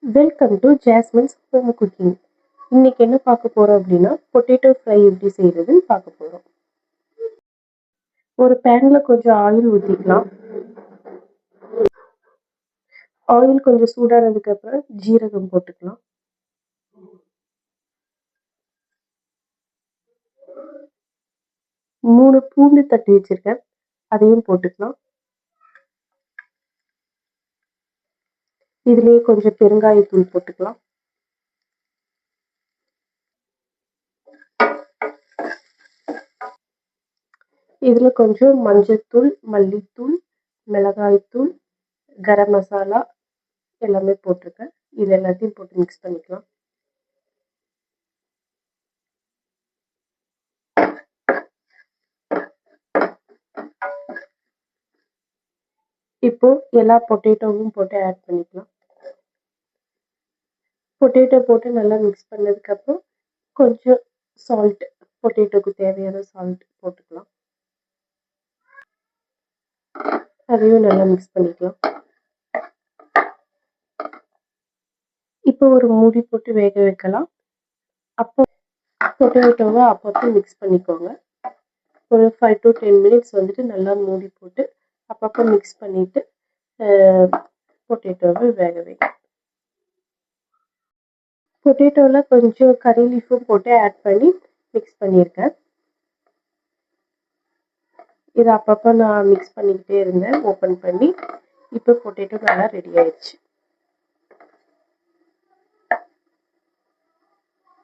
Welcome to Jasmine's home cooking. இன்னைக்கு என்ன பார்க்க போறோம் அப்படின்னா பொட்டேட்டோ ஃப்ரை எப்படி செய்யறதுன்னு பார்க்க போறோம். ஒரு பேன்ல கொஞ்சம் ஆயில் ஊற்றிக்கலாம். ஆயில் கொஞ்சம் சூடானதுக்கு அப்புறம் ஜீரகம் போட்டுக்கலாம். மூணு பூண்டு தட்டி வச்சிருக்கேன், அதையும் போட்டுக்கலாம். இதுலயே கொஞ்சம் பெருங்காயத்தூள் போட்டுக்கலாம். இதுல கொஞ்சம் மஞ்சள்தூள், மல்லித்தூள், மிளகாய்த்தூள், கரம் மசாலா எல்லாமே போட்டிருக்கேன். இது எல்லாத்தையும் போட்டு மிக்ஸ் பண்ணிக்கலாம். இப்போ எல்லா பொட்டேட்டோவும் போட்டு ஆட் பண்ணிக்கலாம். பொட்டேட்டோ போட்டு நல்லா மிக்ஸ் பண்ணதுக்கப்புறம் கொஞ்சம் சால்ட், பொட்டேட்டோக்கு தேவையான சால்ட் போட்டுக்கலாம். அதையும் நல்லா மிக்ஸ் பண்ணிக்கலாம். இப்போ ஒரு மூடி போட்டு வேக வைக்கலாம். அப்போ பொட்டேட்டோவை அப்பப்போ மிக்ஸ் பண்ணிக்கோங்க. ஒரு 5 to 10 மினிட்ஸ் வந்துட்டு நல்லா மூடி போட்டு அப்பப்போ மிக்ஸ் பண்ணிட்டு பொட்டேட்டோவை வேக வைங்க. பொட்டேட்டோவில் கொஞ்சம் கறி லீஃபும் போட்டு ஆட் பண்ணி மிக்ஸ் பண்ணியிருக்கேன். இதை அப்பப்போ நான் மிக்ஸ் பண்ணிக்கிட்டே இருந்தேன் ஓப்பன் பண்ணி. இப்போ பொட்டேட்டோ நல்லா ரெடி ஆயிடுச்சு.